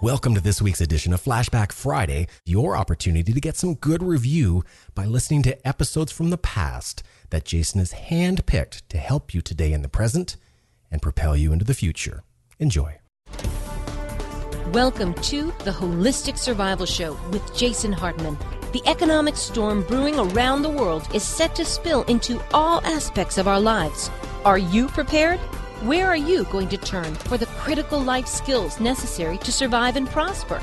Welcome to this week's edition of Flashback Friday, your opportunity to get some good review by listening to episodes from the past that Jason has handpicked to help you today in the present and propel you into the future. Enjoy. Welcome to the Holistic Survival Show with Jason Hartman. The economic storm brewing around the world is set to spill into all aspects of our lives. Are you prepared? Where are you going to turn for the critical life skills necessary to survive and prosper?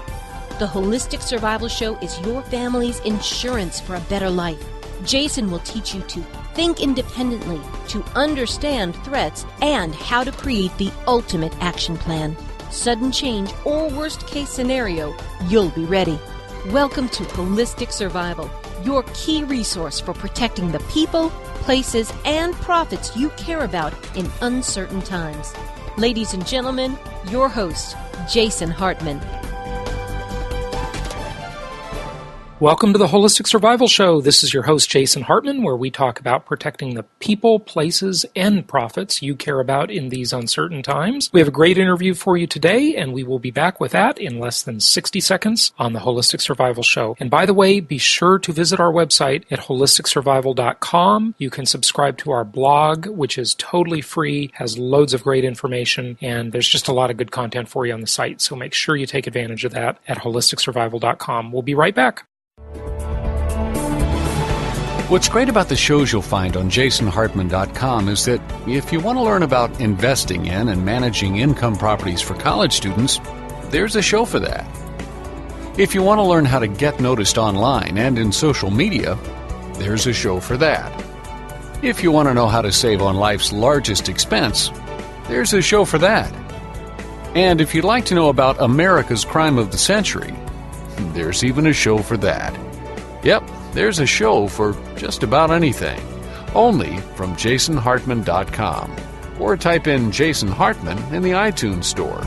The Holistic Survival Show is your family's insurance for a better life. Jason will teach you to think independently, to understand threats, and how to create the ultimate action plan. Sudden change or worst case scenario, you'll be ready. Welcome to Holistic Survival, your key resource for protecting the people, places, and profits you care about in uncertain times. Ladies and gentlemen, your host, Jason Hartman. Welcome to the Holistic Survival Show. This is your host, Jason Hartman, where we talk about protecting the people, places, and profits you care about in these uncertain times. We have a great interview for you today, and we will be back with that in less than 60 seconds on the Holistic Survival Show. And by the way, be sure to visit our website at holisticsurvival.com. You can subscribe to our blog, which is totally free, has loads of great information, and there's just a lot of good content for you on the site. So make sure you take advantage of that at holisticsurvival.com. We'll be right back. What's great about the shows you'll find on jasonhartman.com is that if you want to learn about investing in and managing income properties for college students, there's a show for that. If you want to learn how to get noticed online and in social media, there's a show for that. If you want to know how to save on life's largest expense, there's a show for that. And if you'd like to know about America's crime of the century, there's even a show for that. Yep, there's a show for just about anything. Only from jasonhartman.com. Or type in Jason Hartman in the iTunes store.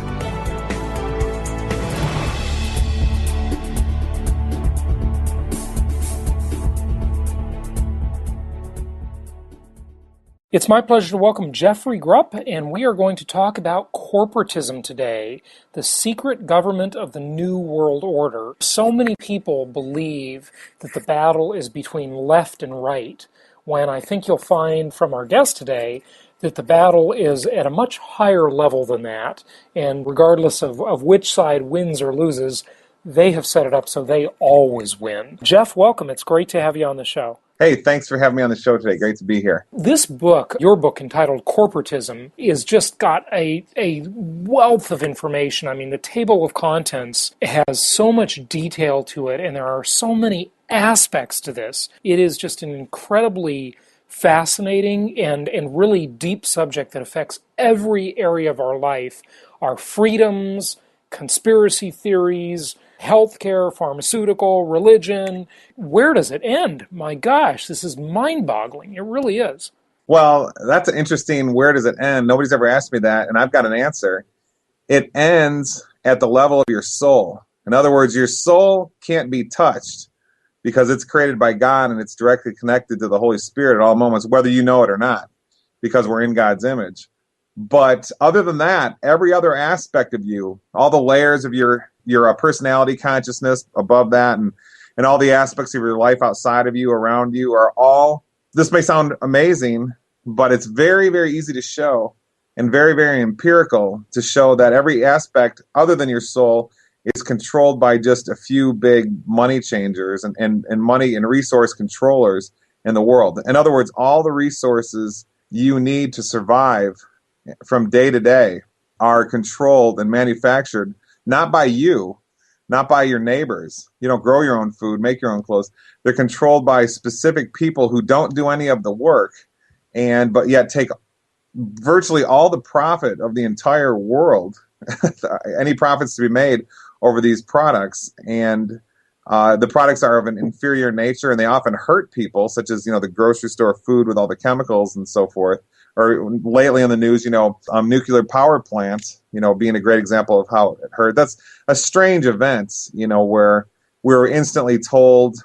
It's my pleasure to welcome Jeffrey Grupp, and we are going to talk about corporatism today, the secret government of the New World Order. So many people believe that the battle is between left and right, when I think you'll find from our guest today that the battle is at a much higher level than that, and regardless of which side wins or loses, they have set it up so they always win. Jeff, welcome. It's great to have you on the show. Hey, thanks for having me on the show today. Great to be here. This book, your book entitled Corporatism, is just got a wealth of information. I mean, the table of contents has so much detail to it, and there are so many aspects to this. It is just an incredibly fascinating and really deep subject that affects every area of our life. Our freedoms, conspiracy theories, healthcare, pharmaceutical, religion. Where does it end? My gosh, this is mind-boggling. It really is. Well, that's an interesting, where does it end? Nobody's ever asked me that, and I've got an answer. It ends at the level of your soul. In other words, your soul can't be touched because it's created by God and it's directly connected to the Holy Spirit at all moments, whether you know it or not, because we're in God's image. But other than that, every other aspect of you, all the layers of your personality consciousness above that, and all the aspects of your life outside of you, around you, are all, this may sound amazing, but it's very, very easy to show and very, very empirical to show that every aspect other than your soul is controlled by just a few big money changers and money and resource controllers in the world. In other words, all the resources you need to survive from day to day are controlled and manufactured not by you, not by your neighbors. You don't grow your own food, make your own clothes. They're controlled by specific people who don't do any of the work, but yet take virtually all the profit of the entire world, any profits to be made over these products. And the products are of an inferior nature, and they often hurt people, such as, the grocery store food with all the chemicals and so forth. Or lately in the news, nuclear power plants, being a great example of how it hurt. That's a strange event, where we were instantly told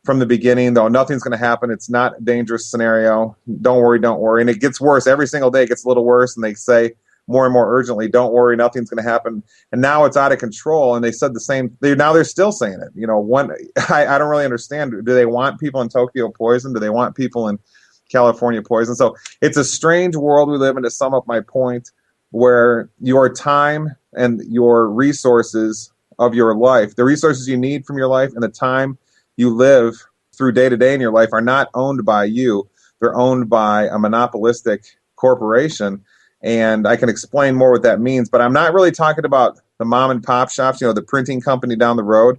from the beginning, though, nothing's going to happen. It's not a dangerous scenario. Don't worry. And it gets worse. Every single day it gets a little worse. And they say more and more urgently, don't worry, nothing's going to happen. And now it's out of control. And they said the same. Now they're still saying it. I don't really understand. Do they want people in Tokyo poisoned? Do they want people in California poisoned? So it's a strange world we live in, to sum up my point, where your time and your resources of your life, the resources you need from your life and the time you live through day to day in your life, are not owned by you. They're owned by a monopolistic corporation. And I can explain more what that means, but I'm not really talking about the mom and pop shops, the printing company down the road.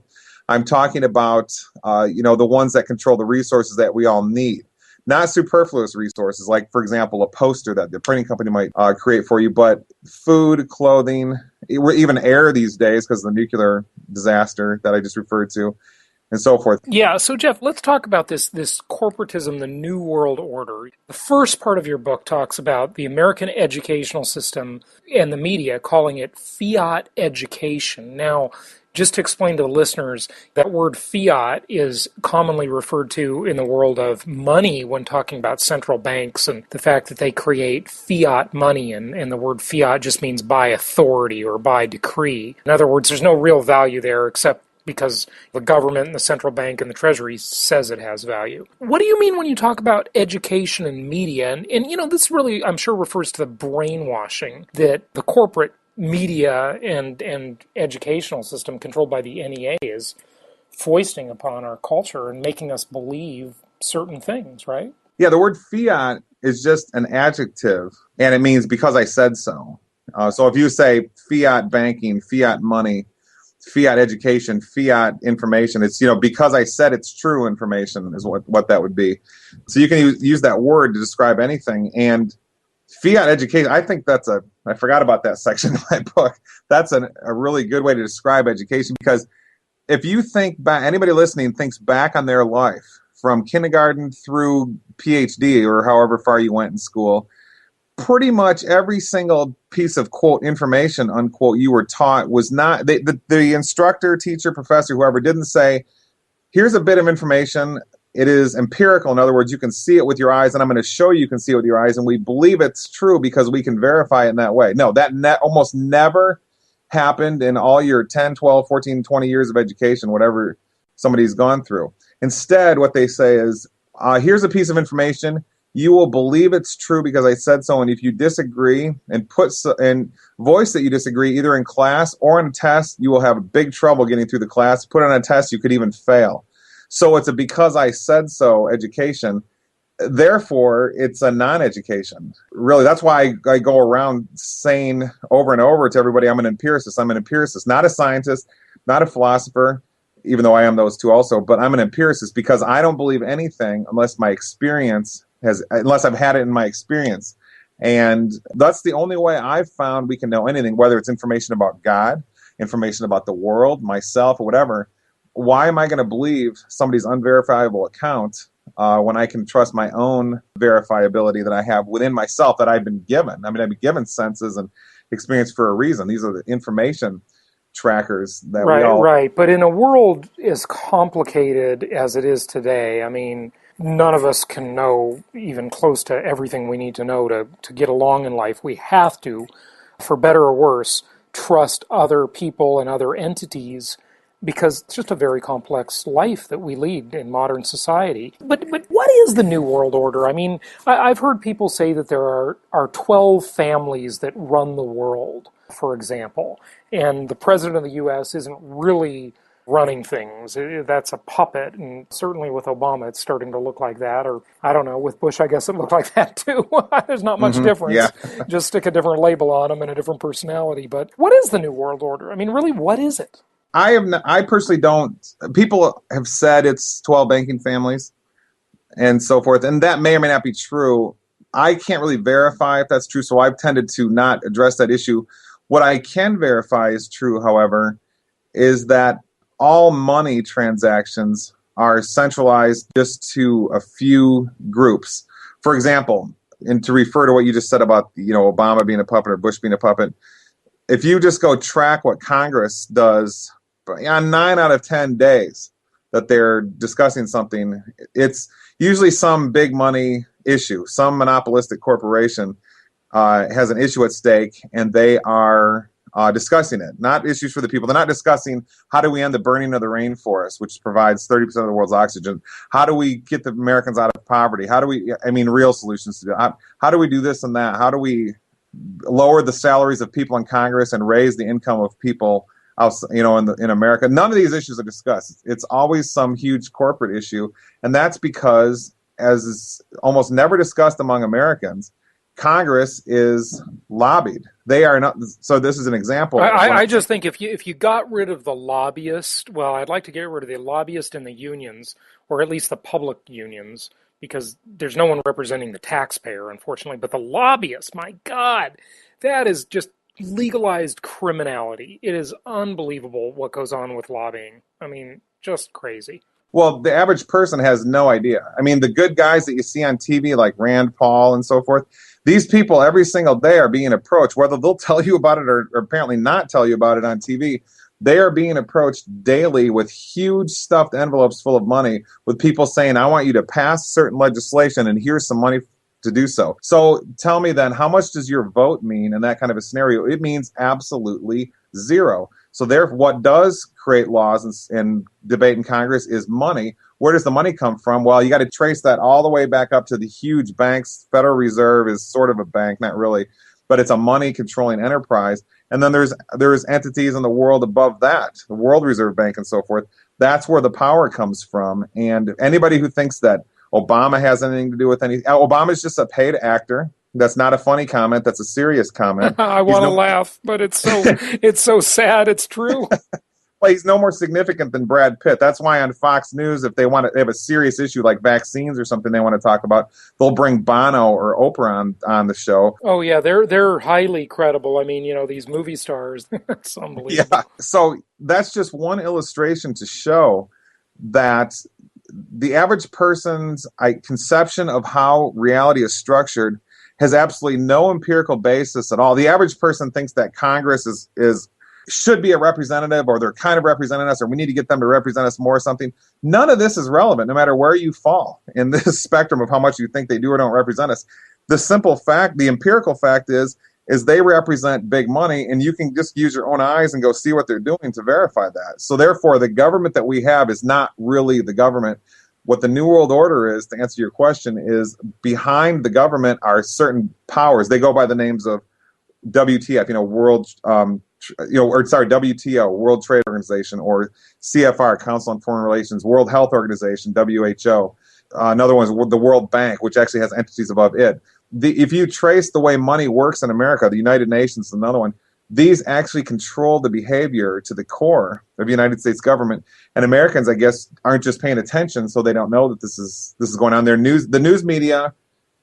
I'm talking about, the ones that control the resources that we all need. Not superfluous resources, like, for example, a poster that the printing company might create for you, but food, clothing, even air these days because of the nuclear disaster that I just referred to, and so forth. Yeah, so Jeff, let's talk about this corporatism, the New World Order. The first part of your book talks about the American educational system and the media calling it Fiat education. Now, just to explain to the listeners, that word fiat is commonly referred to in the world of money when talking about central banks and the fact that they create fiat money, and the word fiat just means by authority or by decree. In other words, there's no real value there except because the government and the central bank and the treasury says it has value. What do you mean when you talk about education and media? And this really, I'm sure, refers to the brainwashing that the corporate media and educational system controlled by the NEA is foisting upon our culture and making us believe certain things, right? Yeah, the word fiat is just an adjective, and it means because I said so. So if you say fiat banking, fiat money, fiat education, fiat information, it's, because I said it's true information is what that would be. So you can use that word to describe anything. And fiat education, I think I forgot about that section of my book. That's a really good way to describe education, because if you think back, anybody listening thinks back on their life from kindergarten through PhD or however far you went in school, pretty much every single piece of, quote, information, unquote, you were taught was not, the instructor, teacher, professor, whoever didn't say, here's a bit of information. It is empirical. In other words, you can see it with your eyes, and I'm going to show you can see it with your eyes, and we believe it's true because we can verify it in that way. No, that almost never happened in all your 10, 12, 14, 20 years of education, whatever somebody's gone through. Instead, what they say is, here's a piece of information. You will believe it's true because I said so, and if you disagree and voice that you disagree either in class or on a test, you will have big trouble getting through the class. Put on a test, you could even fail. So it's a because I said so education. Therefore, it's a non-education. Really, that's why I go around saying over and over to everybody, I'm an empiricist. I'm an empiricist, not a scientist, not a philosopher, even though I am those two also, but I'm an empiricist because I don't believe anything unless unless I've had it in my experience. And that's the only way I've found we can know anything, whether it's information about God, information about the world, myself, or whatever. Why am I going to believe somebody's unverifiable account when I can trust my own verifiability that I have within myself that I've been given? I mean, I've been given senses and experience for a reason. These are the information trackers that we all... Right. But in a world as complicated as it is today, I mean, none of us can know even close to everything we need to know to get along in life. We have to, for better or worse, trust other people and other entities because it's just a very complex life that we lead in modern society. But what is the New World Order? I mean, I've heard people say that there are 12 families that run the world, for example, and the president of the U.S. isn't really running things. That's a puppet, and certainly with Obama it's starting to look like that, or I don't know, with Bush I guess it looked like that too. There's not much difference. Yeah. Just stick a different label on him and a different personality. But what is the New World Order? I mean, really, what is it? I personally don't. People have said it's 12 banking families and so forth, and that may or may not be true. I can't really verify if that's true, so I've tended to not address that issue. What I can verify is true, however, is that all money transactions are centralized just to a few groups. For example, and to refer to what you just said about Obama being a puppet or Bush being a puppet, if you just go track what Congress does on 9 out of 10 days that they're discussing something, it's usually some big money issue, some monopolistic corporation has an issue at stake, and they are discussing it. Not issues for the people. They're not discussing how do we end the burning of the rainforest, which provides 30% of the world's oxygen. How do we get the Americans out of poverty? How do we, real solutions to that. How do we do this and that? How do we lower the salaries of people in Congress and raise the income of people in America? None of these issues are discussed. It's always some huge corporate issue, and that's because, as is almost never discussed among Americans, Congress is lobbied. They are not. So this is an example. I just think if you got rid of the lobbyist, well, I'd like to get rid of the lobbyist and the unions, or at least the public unions, because there's no one representing the taxpayer, unfortunately. But the lobbyist, my God, that is just legalized criminality. It is unbelievable what goes on with lobbying. I mean, just crazy. Well, the average person has no idea. I mean, the good guys that you see on TV, like Rand Paul and so forth, these people every single day are being approached, whether they'll tell you about it or apparently not tell you about it on TV. They are being approached daily with huge stuffed envelopes full of money, with people saying, I want you to pass certain legislation and here's some money to do so. So tell me then, how much does your vote mean in that kind of a scenario? It means absolutely zero. So therefore, what does create laws and debate in Congress is money. Where does the money come from? Well, you got to trace that all the way back up to the huge banks. Federal Reserve is sort of a bank, not really, but it's a money-controlling enterprise. And then there's entities in the world above that, the World Reserve Bank and so forth. That's where the power comes from. And anybody who thinks that Obama has anything to do with anything, Obama's just a paid actor. That's not a funny comment. That's a serious comment. I want to laugh, but it's so sad. It's true. Well, he's no more significant than Brad Pitt. That's why on Fox News, if they have a serious issue like vaccines or something they want to talk about, they'll bring Bono or Oprah on the show. Oh yeah, they're highly credible. I mean, these movie stars. It's unbelievable. Yeah. So that's just one illustration to show that the average person's conception of how reality is structured has absolutely no empirical basis at all. The average person thinks that Congress should be a representative, or they're kind of representing us, or we need to get them to represent us more or something. None of this is relevant, no matter where you fall in this spectrum of how much you think they do or don't represent us. The simple fact, the empirical fact is they represent big money, and you can just use your own eyes and go see what they're doing to verify that. So therefore, the government that we have is not really the government. What the New World Order is, to answer your question, is behind the government are certain powers. They go by the names of WTF, WTO, World Trade Organization, or CFR, Council on Foreign Relations, World Health Organization, WHO. Another one is the World Bank, which actually has entities above it. If you trace the way money works in America, the United Nations is another one. These actually control the behavior to the core of the United States government. And Americans, I guess, aren't just paying attention, so they don't know that this is going on. The news media,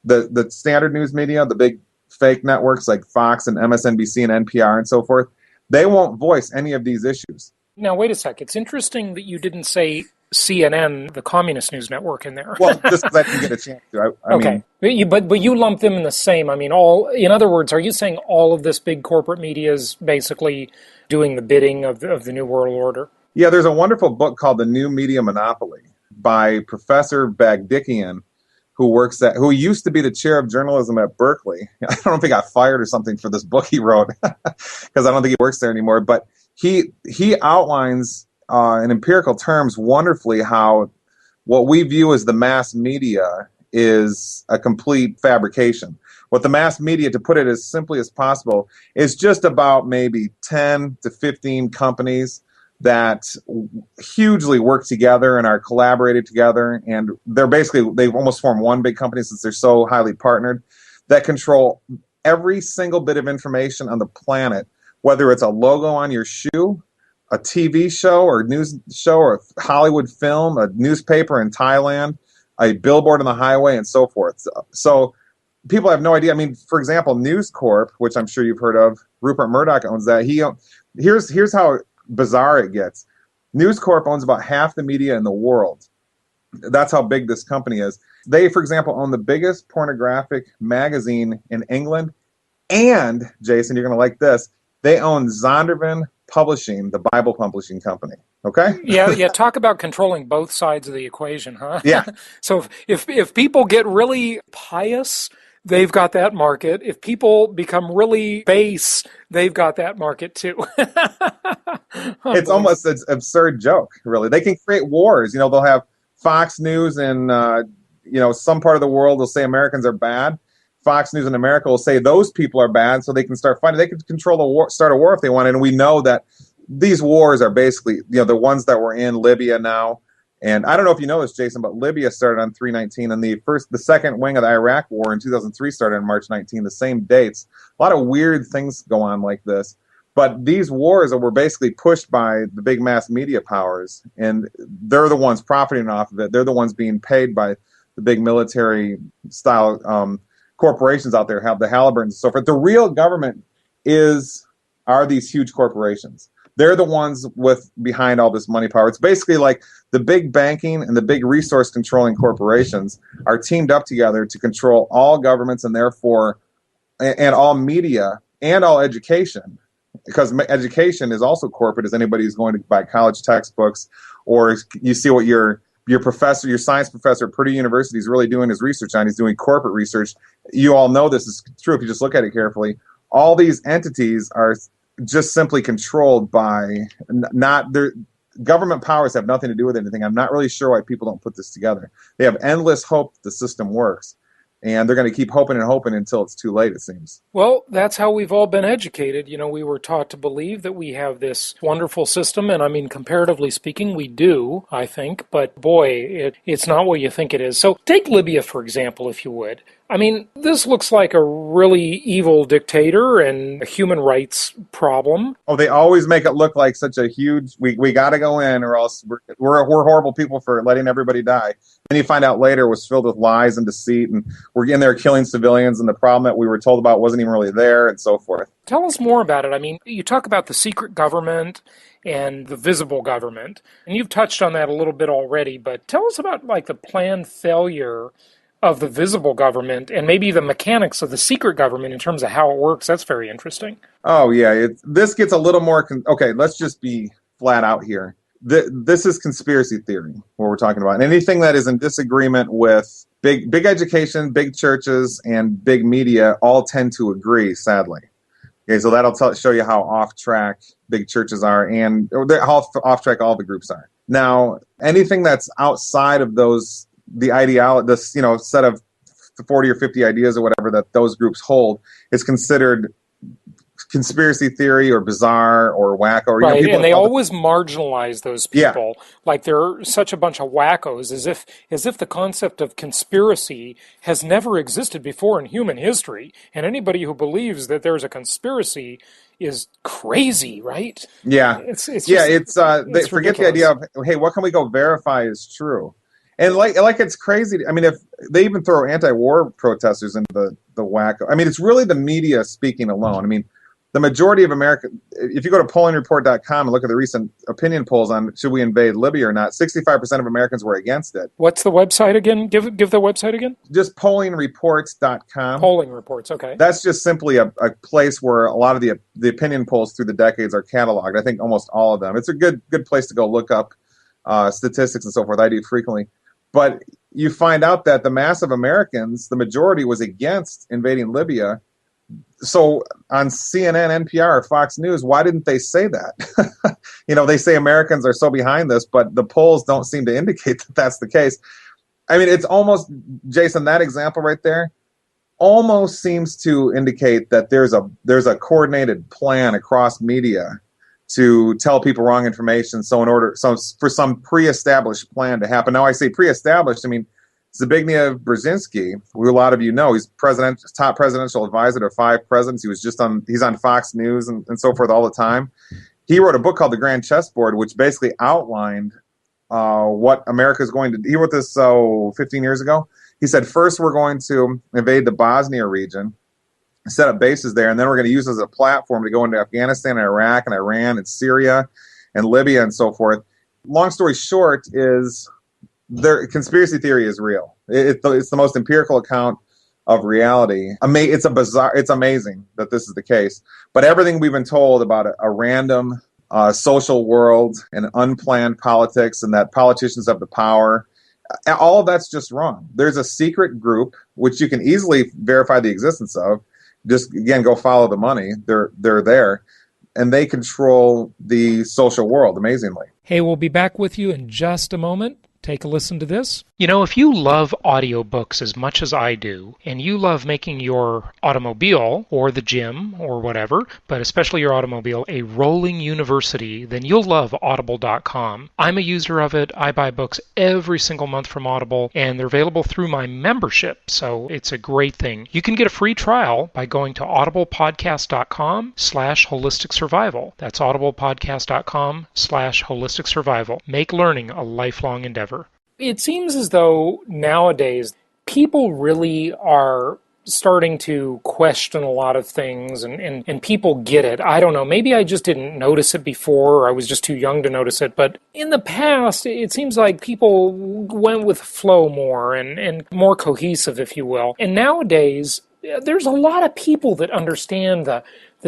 the standard news media, the big fake networks like Fox and MSNBC and NPR and so forth, they won't voice any of these issues. Now, wait a sec. It's interesting that you didn't say CNN, the communist news network, in there. Well, just because I didn't get a chance to. Okay. But you lump them in the same. I mean, in other words, are you saying all of this big corporate media is basically doing the bidding of the New World Order? Yeah, there's a wonderful book called The New Media Monopoly by Professor Bagdikian, who used to be the chair of journalism at Berkeley. I don't know if he got fired or something for this book he wrote, because I don't think he works there anymore. But he outlines in empirical terms wonderfully how what we view as the mass media is a complete fabrication. What the mass media, to put it as simply as possible, is just about maybe 10 to 15 companies that hugely work together and are collaborated together, and they've almost formed one big company since they're so highly partnered, that control every single bit of information on the planet, whether it's a logo on your shoe, a TV show or news show or a Hollywood film, a newspaper in Thailand, a billboard on the highway, and so forth. So people have no idea. I mean, for example, News Corp, which I'm sure you've heard of, Rupert Murdoch owns that. Here's how bizarre it gets. News Corp owns about half the media in the world. That's how big this company is. They, for example, own the biggest pornographic magazine in England. And, Jason, you're going to like this, they own Zondervan Publishing, the Bible publishing company. Okay? Yeah. Talk about controlling both sides of the equation, huh? Yeah. So if people get really pious, they've got that market. If people become really base, they've got that market too. It's almost an absurd joke, really. They can create wars. They'll have Fox News in some part of the world will say Americans are bad. Fox News in America will say those people are bad, so they can start fighting. They can control the war, start a war if they want. And we know that these wars are basically, the ones that were in Libya now. And I don't know if you know this, Jason, but Libya started on 3/19, and the second wing of the Iraq War in 2003 started on March 19, the same dates. A lot of weird things go on like this. But these wars were basically pushed by the big mass media powers, and they're the ones profiting off of it. They're the ones being paid by the big military-style corporations out there, have the Halliburtons and so forth. The real government are these huge corporations. They're the ones behind all this money power. It's basically like the big banking and the big resource controlling corporations are teamed up together to control all governments and therefore and all media and all education, because education is also corporate, as anybody who's going to buy college textbooks, or you see what your professor, your science professor at Purdue University is really doing his research on. He's doing corporate research. You all know this is true if you just look at it carefully. All these entities are just simply controlled by their government powers have nothing to do with anything. I'm not really sure why people don't put this together. They have endless hope the system works, and they're going to keep hoping and hoping until it's too late, it seems. Well, that's how we've all been educated. We were taught to believe that we have this wonderful system, and I mean, comparatively speaking, we do, I think, but boy, it's not what you think it is. So take Libya, for example, if you would. I mean, this looks like a really evil dictator and a human rights problem. Oh, they always make it look like such a huge, we got to go in or else we're horrible people for letting everybody die. Then you find out later it was filled with lies and deceit, and we're in there killing civilians, and the problem that we were told about wasn't even really there, and so forth. Tell us more about it. I mean, you talk about the secret government and the visible government, and you've touched on that a little bit already, but tell us about like the planned failure of the visible government and maybe the mechanics of the secret government in terms of how it works. That's very interesting. Oh, yeah. This gets a little more... okay, let's just be flat out here. This is conspiracy theory, what we're talking about. And anything that is in disagreement with big education, big churches, and big media all tend to agree, sadly. Okay, so that'll show you how off-track big churches are and how off-track all the groups are. Now, anything that's outside of the ideology, this set of 40 or 50 ideas or whatever that those groups hold is considered conspiracy theory or bizarre or wacko. Or, right, and they always marginalize those people like they're such a bunch of wackos, as if the concept of conspiracy has never existed before in human history, and anybody who believes that there's a conspiracy is crazy, right? Yeah, it's they forget ridiculous. the idea of, hey, what can we go verify is true? And like it's crazy. I mean, if they even throw anti-war protesters into the wacko. I mean, it's really the media speaking alone. I mean, the majority of America, if you go to pollingreport.com and look at the recent opinion polls on should we invade Libya or not, 65% of Americans were against it. What's the website again? Give the website again. Just pollingreports.com. Polling reports, okay. That's just simply a place where a lot of the opinion polls through the decades are cataloged. I think almost all of them. It's a good place to go look up statistics and so forth. I do frequently. But you find out that the mass of Americans, the majority, was against invading Libya. So on CNN, NPR, or Fox News, why didn't they say that? They say Americans are so behind this, but the polls don't seem to indicate that that's the case. I mean, it's almost, Jason, that example right there almost seems to indicate that there's a coordinated plan across media to tell people wrong information. So for some pre-established plan to happen. Now I say pre-established, I mean, Zbigniew Brzezinski, who a lot of you know, he's top presidential advisor to 5 presidents. He's on Fox News and so forth all the time. He wrote a book called The Grand Chessboard, which basically outlined what America is going to do. He wrote this 15 years ago. He said, first we're going to invade the Bosnia region, set up bases there, and then we're going to use it as a platform to go into Afghanistan and Iraq and Iran and Syria and Libya and so forth. Long story short is conspiracy theory is real. It's the most empirical account of reality. It's amazing that this is the case. But everything we've been told about a random social world and unplanned politics and that politicians have the power, All of that's just wrong. There's a secret group, which you can easily verify the existence of. Just, again, go follow the money. They're there. And they control the social world, amazingly. Hey, we'll be back with you in just a moment. Take a listen to this. You know, if you love audiobooks as much as I do, and you love making your automobile or the gym or whatever, but especially your automobile, a rolling university, then you'll love Audible.com. I'm a user of it. I buy books every single month from Audible, and they're available through my membership, so it's a great thing. You can get a free trial by going to audiblepodcast.com/holistic survival. That's audiblepodcast.com/holistic survival. Make learning a lifelong endeavor. It seems as though nowadays people really are starting to question a lot of things, and people get it. I don't know, maybe I just didn't notice it before, or I was just too young to notice it, but in the past it seems like people went with flow more and more cohesive, if you will. And nowadays there's a lot of people that understand the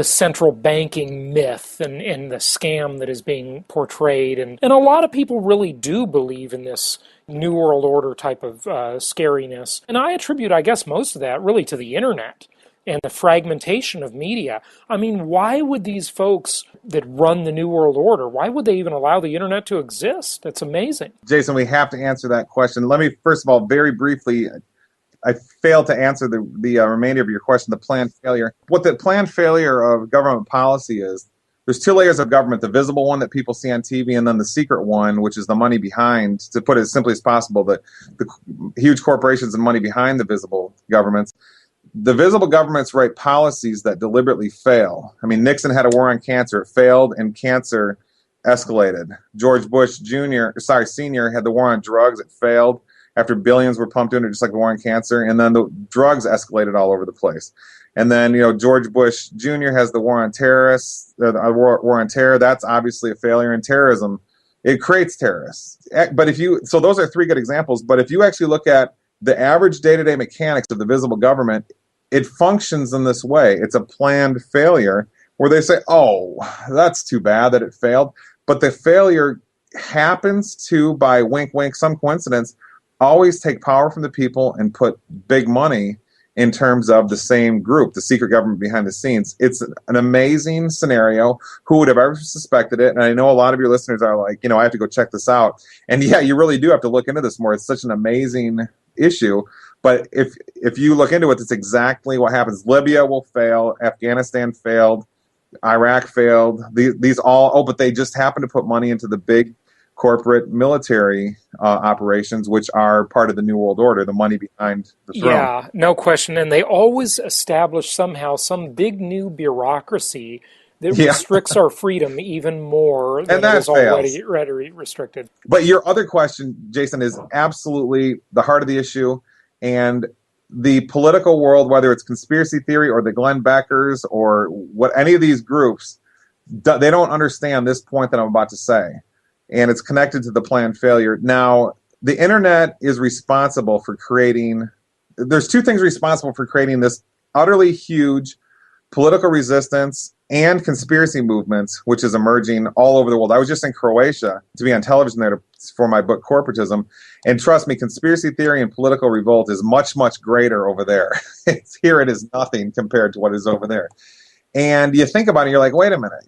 central banking myth and the scam that is being portrayed. And a lot of people really do believe in this New World Order type of scariness. And I attribute, I guess, most of that really to the internet and the fragmentation of media. I mean, why would these folks that run the New World Order, why would they even allow the internet to exist? It's amazing. Jason, we have to answer that question. Let me, first of all, very briefly, I failed to answer the remainder of your question, the planned failure. What the planned failure of government policy is, there's two layers of government, the visible one that people see on TV, and then the secret one, which is the money behind, to put it as simply as possible, the huge corporations and money behind the visible governments. The visible governments write policies that deliberately fail. I mean, Nixon had a war on cancer. It failed, and cancer escalated. George Bush Senior had the war on drugs. It failed after billions were pumped into it, just like the war on cancer, and then the drugs escalated all over the place. And then, George Bush Jr. has the war on terrorists, war on terror. That's obviously a failure. In terrorism, it creates terrorists. But so those are three good examples. But if you actually look at the average day-to-day mechanics of the visible government, it functions in this way. It's a planned failure where they say, oh, that's too bad that it failed. But the failure happens to, by wink, wink, some coincidence, always take power from the people and put big money in terms of the same group, the secret government behind the scenes. It's an amazing scenario. Who would have ever suspected it? And I know a lot of your listeners are like, I have to go check this out. And yeah, you really do have to look into this more. It's such an amazing issue. But if you look into it, it's exactly what happens. Libya will fail. Afghanistan failed. Iraq failed. These all, but they just happen to put money into the big corporate military operations, which are part of the New World Order, the money behind the throne. Yeah, no question. And they always establish somehow some big new bureaucracy that restricts our freedom even more than it is already restricted. But your other question, Jason, is absolutely the heart of the issue. And the political world, whether it's conspiracy theory or the Glenn Beckers or what any of these groups, they don't understand this point that I'm about to say. And it's connected to the planned failure. Now, the internet is responsible for there's two things responsible for creating this utterly huge political resistance and conspiracy movements, which is emerging all over the world. I was just in Croatia to be on television there for my book, Corporatism. And trust me, conspiracy theory and political revolt is much, much greater over there. Here it is nothing compared to what is over there. And you think about it, you're like, wait a minute.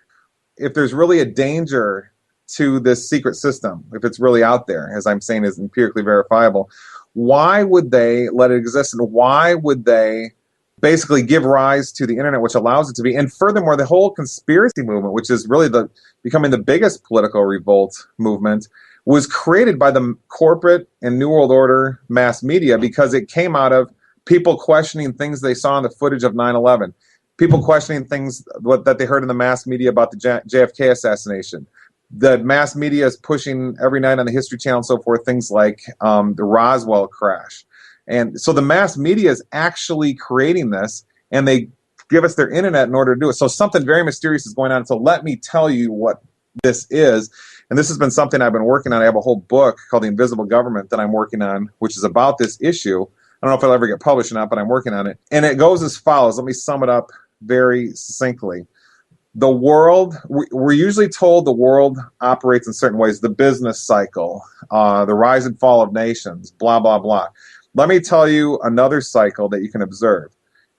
If there's really a danger to this secret system, if it's really out there, as I'm saying is empirically verifiable, why would they let it exist? And why would they basically give rise to the internet, which allows it to be? And furthermore, the whole conspiracy movement, which is really becoming the biggest political revolt movement, was created by the corporate and New World Order mass media because it came out of people questioning things they saw in the footage of 9/11, people questioning things that they heard in the mass media about the JFK assassination. The mass media is pushing every night on the History Channel and so forth, things like the Roswell crash. And so the mass media is actually creating this, and they give us their internet in order to do it. So something very mysterious is going on. So let me tell you what this is. And this has been something I've been working on. I have a whole book called The Invisible Government that I'm working on, which is about this issue. I don't know if it'll ever get published or not, but I'm working on it. And it goes as follows. Let me sum it up very succinctly. the world, we're usually told the world operates in certain ways, the business cycle, the rise and fall of nations, blah, blah, blah. Let me tell you another cycle that you can observe.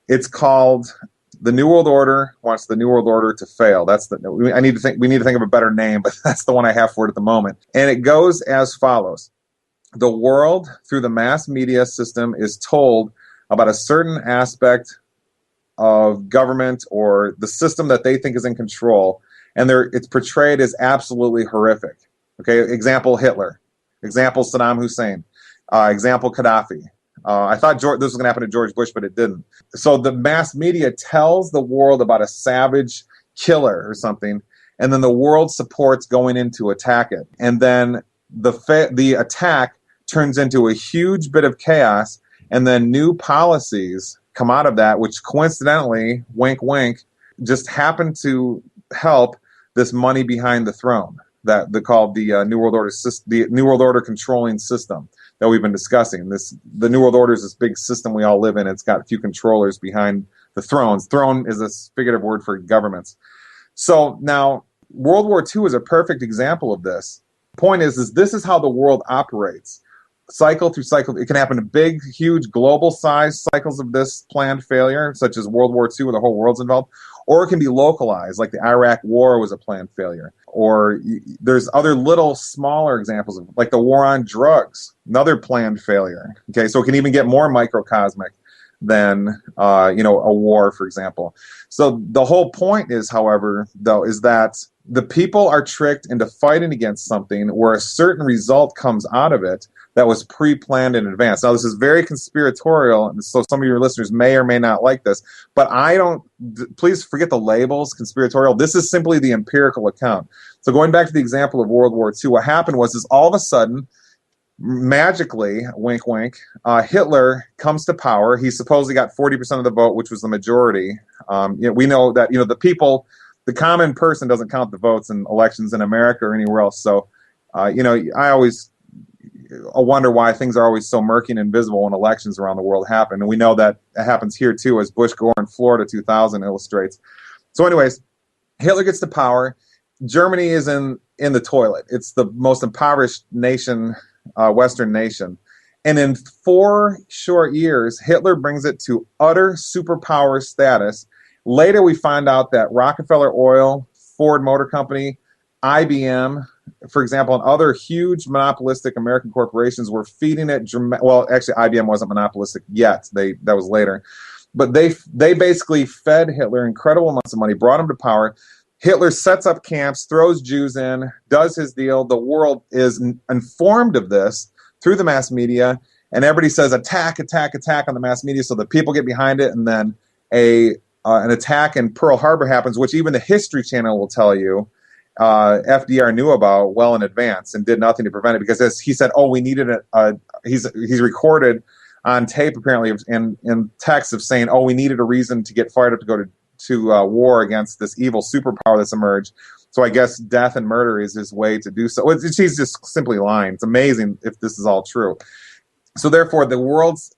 It's called the New World Order wants the New World Order to fail. We need to think of a better name, but that's the one I have for it at the moment. And it goes as follows. The world, through the mass media system, is told about a certain aspect of government or the system that they think is in control, and it's portrayed as absolutely horrific. Okay, example Hitler, example Saddam Hussein, example Gaddafi. I thought this was going to happen to George Bush, but it didn't. So the mass media tells the world about a savage killer or something, and then the world supports going in to attack it. And then the attack turns into a huge bit of chaos, and then new policies come out of that, which coincidentally, wink, wink, just happen to help this money behind the throne that they called the New World Order, the New World Order controlling system that we've been discussing. The New World Order is this big system we all live in. It's got a few controllers behind the thrones. Throne is a figurative word for governments. So now World War II is a perfect example of this. Point is this is how the world operates. Cycle through cycle. It can happen in big, huge, global-sized cycles of this planned failure, such as World War II, where the whole world's involved, or it can be localized, like the Iraq War was a planned failure. Or there's other little, smaller examples, like the war on drugs, another planned failure. Okay, so it can even get more microcosmic than a war, for example. So the whole point is, however, though, is that the people are tricked into fighting against something where a certain result comes out of it that was pre-planned in advance. Now, this is very conspiratorial, and so some of your listeners may or may not like this, but please forget the labels, conspiratorial. This is simply the empirical account. So going back to the example of World War II, what happened was all of a sudden, magically, wink, wink, Hitler comes to power. He supposedly got 40% of the vote, which was the majority. We know that, the people, the common person doesn't count the votes in elections in America or anywhere else. So, I always wonder why things are always so murky and invisible when elections around the world happen. And we know that it happens here too, as Bush Gore in Florida 2000 illustrates. So anyways, Hitler gets to power. Germany is in the toilet. It's the most impoverished nation, Western nation. And in 4 short years, Hitler brings it to utter superpower status. Later, we find out that Rockefeller Oil, Ford Motor Company, IBM, for example, and other huge monopolistic American corporations were feeding it. Well, actually, IBM wasn't monopolistic yet. That was later. But they basically fed Hitler incredible amounts of money, brought him to power. Hitler sets up camps, throws Jews in, does his deal. The world is informed of this through the mass media, and everybody says attack, attack, attack on the mass media, so the people get behind it, and then an attack in Pearl Harbor happens, which even the History Channel will tell you FDR knew about well in advance and did nothing to prevent it, because as he said, we needed he's recorded on tape apparently in text of saying, we needed a reason to get fired up to go to war against this evil superpower that's emerged. So I guess death and murder is his way to do so. He's just simply lying. It's amazing if this is all true. So therefore, the world's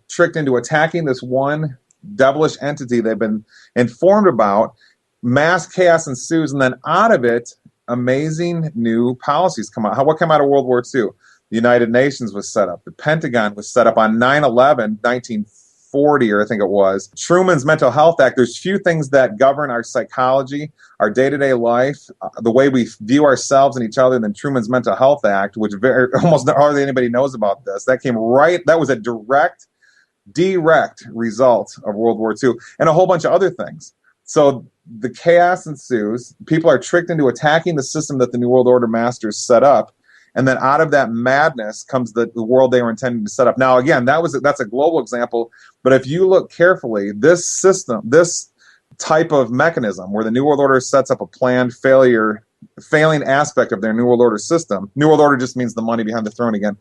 tricked into attacking this one devilish entity they've been informed about. Mass chaos ensues, and then out of it, amazing new policies come out. What came out of World War II? The United Nations was set up. The Pentagon was set up on 9/11, 1940, or I think it was. Truman's Mental Health Act. There's few things that govern our psychology, our day-to-day life, the way we view ourselves and each other than Truman's Mental Health Act, which almost hardly anybody knows about this. That was a direct result of World War II, and a whole bunch of other things. So the chaos ensues. People are tricked into attacking the system that the New World Order masters set up. And then out of that madness comes the world they were intending to set up. Now, again, that's a global example. But if you look carefully, this system, this type of mechanism where the New World Order sets up a planned failing aspect of their New World Order system. New World Order just means the money behind the throne again.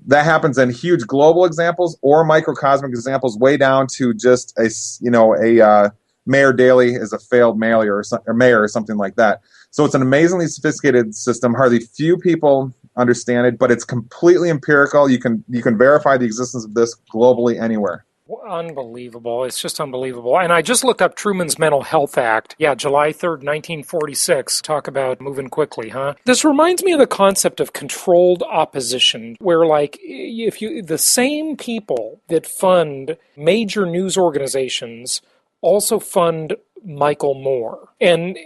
That happens in huge global examples or microcosmic examples, way down to just a Mayor Daley is a failed mayor or something like that. So it's an amazingly sophisticated system. Hardly few people understand it, but it's completely empirical. You can verify the existence of this globally anywhere. Unbelievable. It's just unbelievable. And I just looked up Truman's Mental Health Act. Yeah, July 3rd, 1946. Talk about moving quickly, huh? This reminds me of the concept of controlled opposition, where like the same people that fund major news organizations also fund Michael Moore. And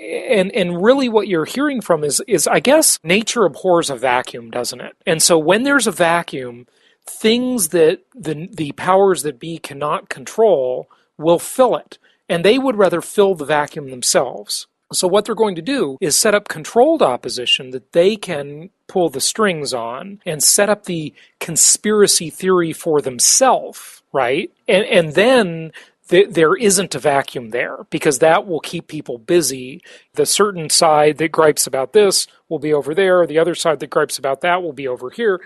really what you're hearing from is I guess nature abhors a vacuum, doesn't it? And so when there's a vacuum, things that the powers that be cannot control will fill it. And they would rather fill the vacuum themselves. So what they're going to do is set up controlled opposition that they can pull the strings on and set up the conspiracy theory for themselves, right? And then there isn't a vacuum there, because that will keep people busy. The certain side that gripes about this will be over there. The other side that gripes about that will be over here.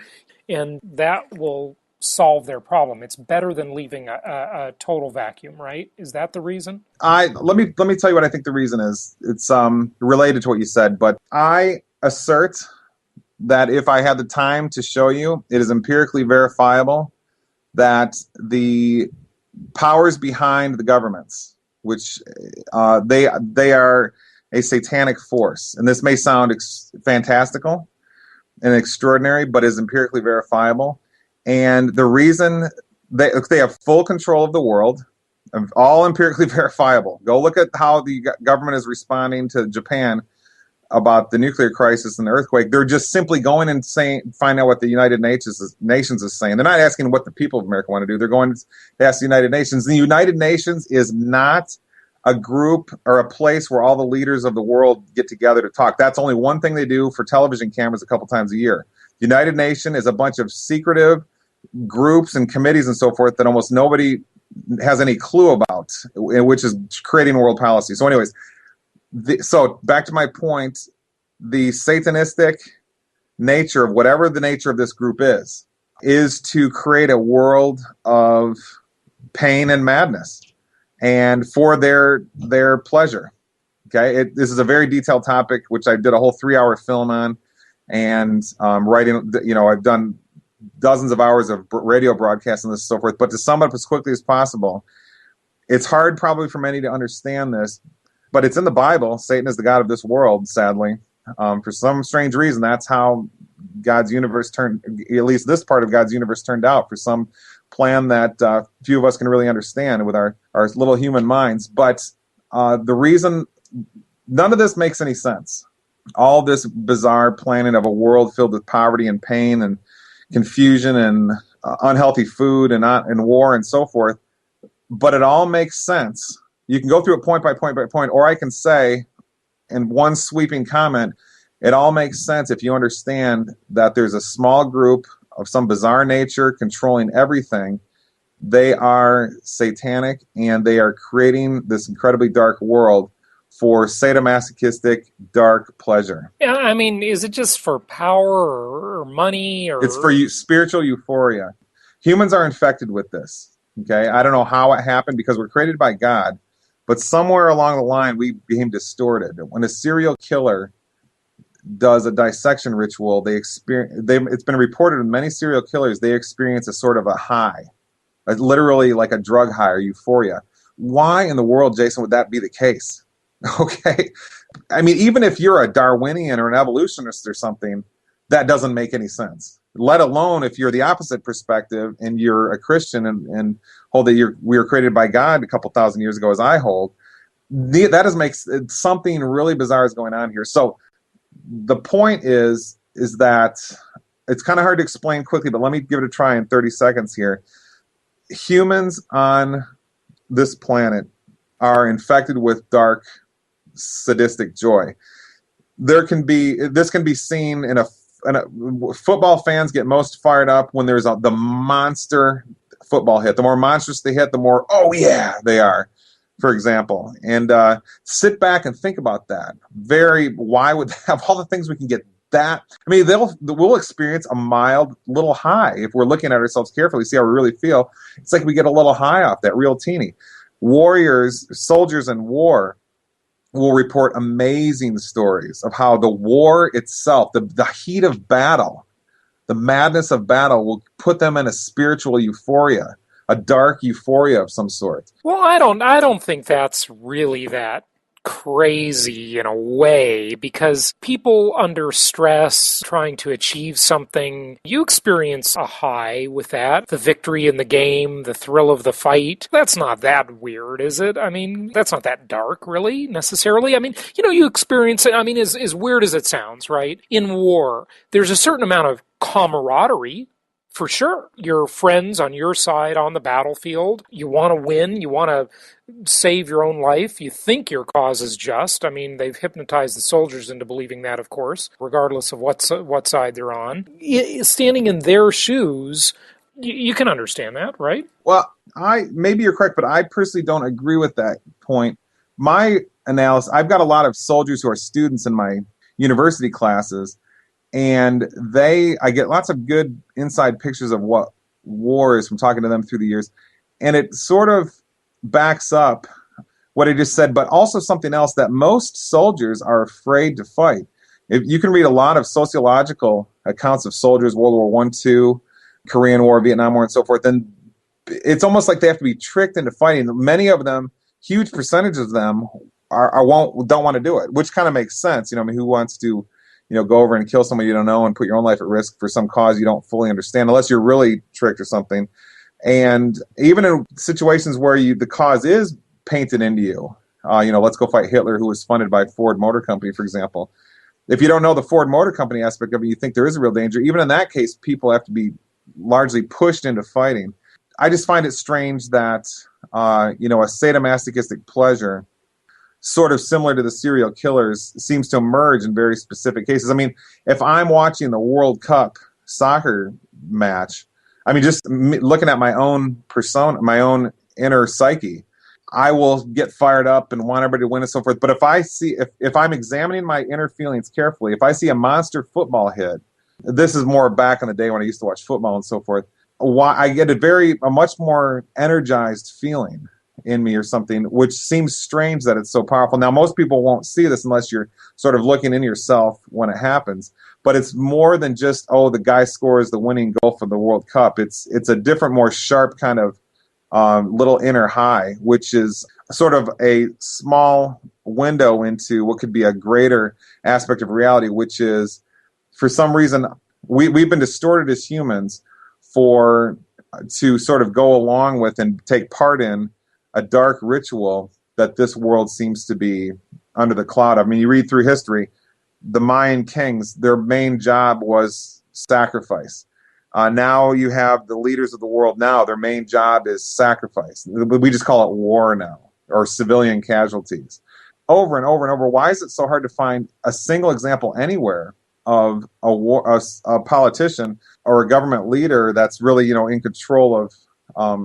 And that will solve their problem. It's better than leaving a total vacuum, right? Is that the reason? Let me tell you what I think the reason is. It's related to what you said, but I assert that if I had the time to show you, it is empirically verifiable that the powers behind the governments, which they are a satanic force, and this may sound fantastical and extraordinary, but is empirically verifiable. And the reason they have full control of the world, all empirically verifiable. Go look at how the government is responding to Japan about the nuclear crisis and the earthquake. They're just simply going and find out what the United Nations is saying. They're not asking what the people of America want to do. They're going to ask the United Nations. The United Nations is not a group or a place where all the leaders of the world get together to talk. That's only one thing they do for television cameras a couple times a year. The United Nations is a bunch of secretive groups and committees and so forth that almost nobody has any clue about, which is creating world policy. So anyways, so back to my point, the satanistic nature of whatever the nature of this group is to create a world of pain and madness, and for their pleasure. Okay, this is a very detailed topic, which I did a whole 3-hour film on, and writing. I've done dozens of hours of radio broadcasts and this and so forth. But to sum it up as quickly as possible, it's hard probably for many to understand this. But it's in the Bible. Satan is the god of this world, sadly. For some strange reason, that's how God's universe turned, at least this part of God's universe turned out, for some plan that few of us can really understand with our little human minds. But the reason, none of this makes any sense. All this bizarre planning of a world filled with poverty and pain and confusion and unhealthy food and war and so forth. But it all makes sense. You can go through it point by point by point, or I can say in one sweeping comment, it all makes sense if you understand that there's a small group of some bizarre nature controlling everything. They are satanic, and they are creating this incredibly dark world for sadomasochistic, dark pleasure. Yeah, I mean, is it just for power or money? Or it's for spiritual euphoria. Humans are infected with this. Okay, I don't know how it happened, because we're created by God. But somewhere along the line, we became distorted. When a serial killer does a dissection ritual, it's been reported in many serial killers, they experience a sort of a high, literally like a drug high or euphoria. Why in the world, Jason, would that be the case? Okay. I mean, even if you're a Darwinian or an evolutionist or something, that doesn't make any sense. Let alone if you're the opposite perspective and you're a Christian and hold that we were created by God a couple thousand years ago, as I hold. That makes something really bizarre is going on here. So the point is that it's kind of hard to explain quickly, but let me give it a try in 30 seconds here. Humans on this planet are infected with dark, sadistic joy. This can be seen in a football fans get most fired up when there's the monster football hit. The more monstrous they hit, the more, oh yeah, they are, for example. And sit back and think about that. Why would they have all the things we can get that? I mean, we'll experience a mild little high if we're looking at ourselves carefully, see how we really feel. It's like we get a little high off that, real teeny. Soldiers in war will report amazing stories of how the war itself, the heat of battle, the madness of battle will put them in a spiritual euphoria, a dark euphoria of some sort. Well, I don't think that's really that crazy in a way, because people under stress trying to achieve something, you experience a high with that. The victory in the game, the thrill of the fight. That's not that weird, is it? I mean, that's not that dark, really, necessarily. I mean, you experience it, I mean, as weird as it sounds, right? In war, there's a certain amount of camaraderie. For sure. Your friends on your side on the battlefield. You want to win. You want to save your own life. You think your cause is just. I mean, they've hypnotized the soldiers into believing that, of course, regardless of what side they're on. Standing in their shoes, you can understand that, right? Well, maybe you're correct, but I personally don't agree with that point. My analysis, I've got a lot of soldiers who are students in my university classes, and I get lots of good inside pictures of what war is from talking to them through the years. And it sort of backs up what I just said, but also something else, that most soldiers are afraid to fight. If you can read a lot of sociological accounts of soldiers, World War I, II, Korean War, Vietnam War, and so forth, then it's almost like they have to be tricked into fighting. Many of them, huge percentage of them, don't want to do it, which kind of makes sense. I mean, who wants to go over and kill someone you don't know and put your own life at risk for some cause you don't fully understand, unless you're really tricked or something. And even in situations where the cause is painted into you, let's go fight Hitler, who was funded by Ford Motor Company, for example. If you don't know the Ford Motor Company aspect of it, you think there is a real danger. Even in that case, people have to be largely pushed into fighting. I just find it strange that, a sadomasochistic pleasure, sort of similar to the serial killers, seems to emerge in very specific cases. I mean, if I'm watching the World Cup soccer match, I mean, just looking at my own persona, my own inner psyche, I will get fired up and want everybody to win and so forth. But if I'm examining my inner feelings carefully, if I see a monster football hit, this is more back in the day when I used to watch football and so forth, I get a much more energized feeling in me or something, which seems strange that it's so powerful. Now, most people won't see this unless you're sort of looking in yourself when it happens. But it's more than just, the guy scores the winning goal for the World Cup. It's a different, more sharp kind of little inner high, which is sort of a small window into what could be a greater aspect of reality, which is, for some reason, we've been distorted as humans to sort of go along with and take part in a dark ritual that this world seems to be under the cloud of. I mean, you read through history, the Mayan kings, their main job was sacrifice. Now you have the leaders of the world now, their main job is sacrifice. We just call it war now, or civilian casualties. Over and over and over, why is it so hard to find a single example anywhere of a politician or a government leader that's really, in control of,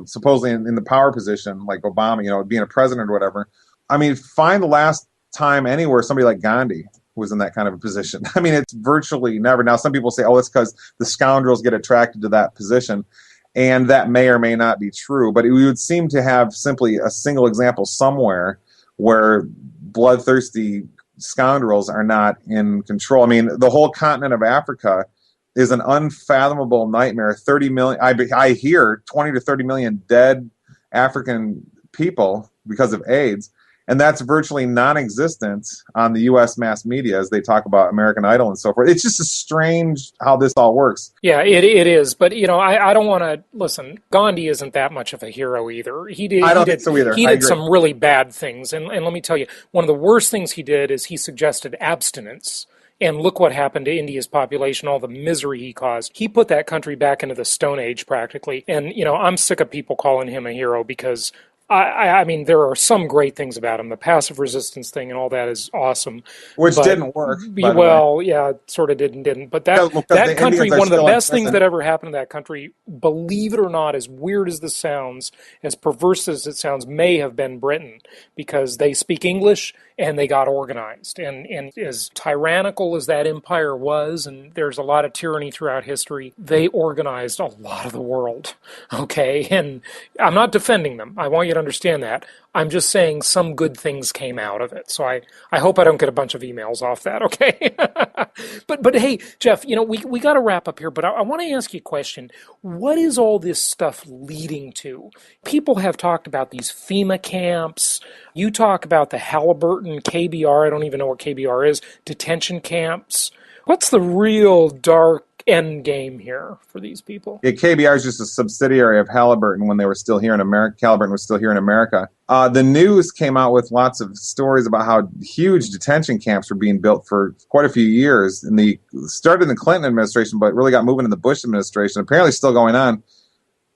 supposedly in the power position, like Obama, being a president or whatever? I mean, find the last time anywhere somebody like Gandhi was in that kind of a position. I mean, it's virtually never. Now, some people say, it's because the scoundrels get attracted to that position, and that may or may not be true. But we would seem to have simply a single example somewhere where bloodthirsty scoundrels are not in control. I mean, the whole continent of Africa is an unfathomable nightmare. 30 million, I hear 20 to 30 million dead African people because of AIDS. And that's virtually non-existent on the U.S. mass media as they talk about American Idol and so forth. It's just strange how this all works. Yeah, it is. But, I don't want to... Listen, Gandhi isn't that much of a hero either. I don't think so either. He did some really bad things. And let me tell you, one of the worst things he did is he suggested abstinence. And look what happened to India's population, all the misery he caused. He put that country back into the Stone Age, practically. And, I'm sick of people calling him a hero because... I mean, there are some great things about him. The passive resistance thing and all that is awesome. Which didn't work. Yeah, it sort of didn't. But that country, one of the best things that ever happened to that country, believe it or not, as weird as this sounds, as perverse as it sounds, may have been Britain, because they speak English and they got organized. And as tyrannical as that empire was, and there's a lot of tyranny throughout history, they organized a lot of the world. Okay? And I'm not defending them. I want you to could understand that. I'm just saying some good things came out of it. So I hope I don't get a bunch of emails off that, okay? But hey, Jeff, we got to wrap up here, but I want to ask you a question. What is all this stuff leading to? People have talked about these FEMA camps. You talk about the Halliburton, KBR, I don't even know what KBR is, detention camps. What's the real dark end game here for these people? Yeah, KBR is just a subsidiary of Halliburton when they were still here in America. Halliburton was still here in America. The news came out with lots of stories about how huge detention camps were being built for quite a few years. And they started in the Clinton administration, but really got moving in the Bush administration. Apparently still going on.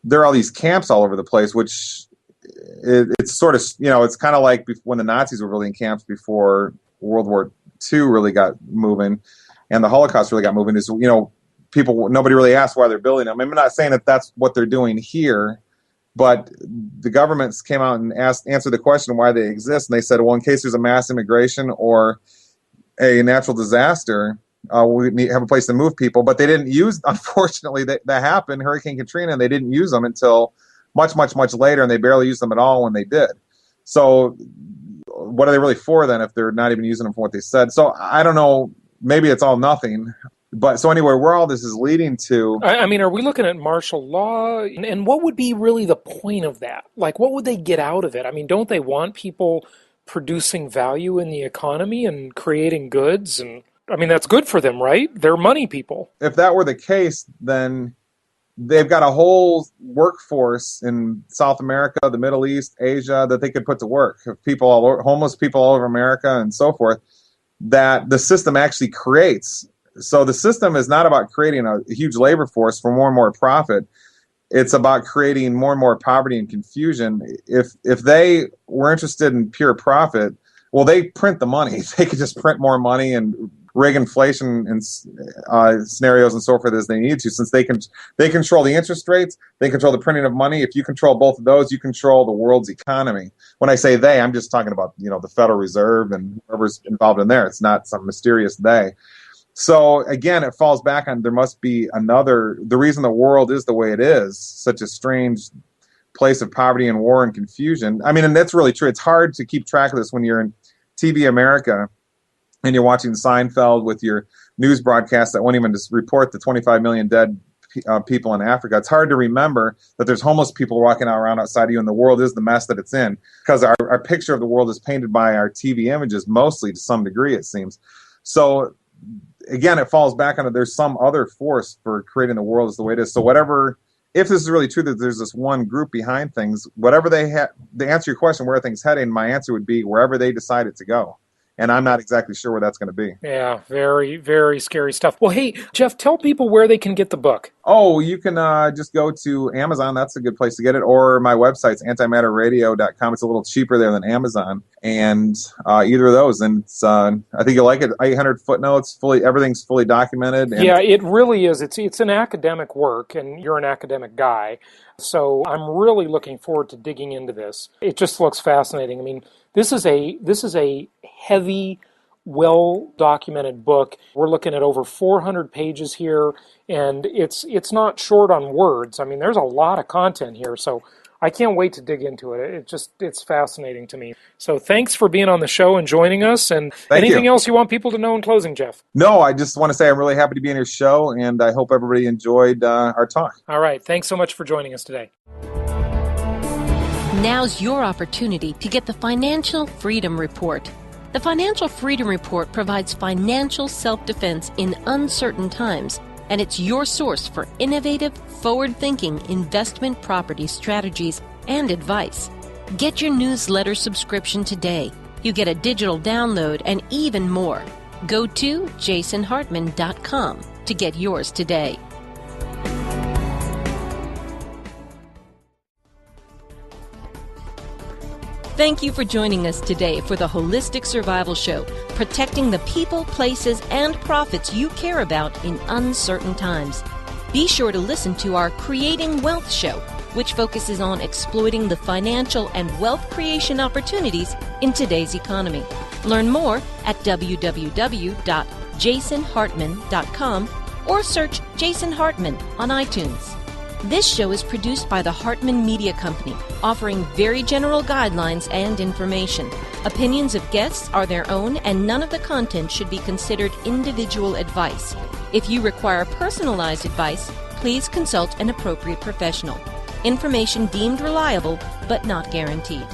There are all these camps all over the place, which it's sort of, it's kind of like when the Nazis were building camps before World War II really got moving and the Holocaust really got moving. Is, nobody really asked why they're building them. I'm not saying that that's what they're doing here, but the governments came out and answered the question why they exist. And they said, well, in case there's a mass immigration or a natural disaster, we have a place to move people. But they didn't use, unfortunately, that happened, Hurricane Katrina, and they didn't use them until much, much, much later, and they barely used them at all when they did. So what are they really for then if they're not even using them for what they said? So I don't know. Maybe it's all nothing. But so anyway, where all this is leading to... I mean, are we looking at martial law? And what would be really the point of that? Like, what would they get out of it? I mean, don't they want people producing value in the economy and creating goods? And I mean, that's good for them, right? They're money people. If that were the case, then they've got a whole workforce in South America, the Middle East, Asia, that they could put to work. Homeless people all over America and so forth, that the system actually creates. So the system is not about creating a huge labor force for more and more profit. It's about creating more and more poverty and confusion. If they were interested in pure profit, well, they print the money. They could just print more money and rig inflation and scenarios and so forth as they need to. Since they control the interest rates, they control the printing of money. If you control both of those, you control the world's economy. When I say they, I'm just talking about the Federal Reserve and whoever's involved in there. It's not some mysterious they. So again, it falls back on there must be the reason the world is the way it is, such a strange place of poverty and war and confusion. I mean, and that's really true. It's hard to keep track of this when you're in TV America and you're watching Seinfeld with your news broadcast that won't even just report the 25 million dead people in Africa. It's hard to remember that there's homeless people walking around outside of you and the world is the mess that it's in, because our picture of the world is painted by our TV images mostly, to some degree, it seems. So again, it falls back on there's some other force for creating the world as the way it is. So whatever, if this is really true that there's this one group behind things, whatever to answer your question, where are things heading, my answer would be wherever they decide it to go. And I'm not exactly sure where that's going to be. Yeah, very, very scary stuff. Well, hey, Jeff, tell people where they can get the book. Oh, you can just go to Amazon. That's a good place to get it. Or my website's antimatterradio.com. It's a little cheaper there than Amazon. And either of those. And it's, I think you'll like it. 800 footnotes. Everything's fully documented. And yeah, it really is. It's an academic work, and you're an academic guy. So I'm really looking forward to digging into this. It just looks fascinating. I mean, this is a heavy, well-documented book. We're looking at over 400 pages here, and it's not short on words. I mean, there's a lot of content here, so I can't wait to dig into it. It's fascinating to me. So thanks for being on the show and joining us. And anything else you want people to know in closing, Jeff? No, I just want to say I'm really happy to be in your show, and I hope everybody enjoyed our talk. All right. Thanks so much for joining us today. Now's your opportunity to get the Financial Freedom Report. The Financial Freedom Report provides financial self-defense in uncertain times, and it's your source for innovative, forward-thinking investment property strategies and advice. Get your newsletter subscription today. You get a digital download and even more. Go to jasonhartman.com to get yours today. Thank you for joining us today for the Holistic Survival Show, protecting the people, places, and profits you care about in uncertain times. Be sure to listen to our Creating Wealth show, which focuses on exploiting the financial and wealth creation opportunities in today's economy. Learn more at www.jasonhartman.com or search Jason Hartman on iTunes. This show is produced by the Hartman Media Company, offering very general guidelines and information. Opinions of guests are their own, and none of the content should be considered individual advice. If you require personalized advice, please consult an appropriate professional. Information deemed reliable, but not guaranteed.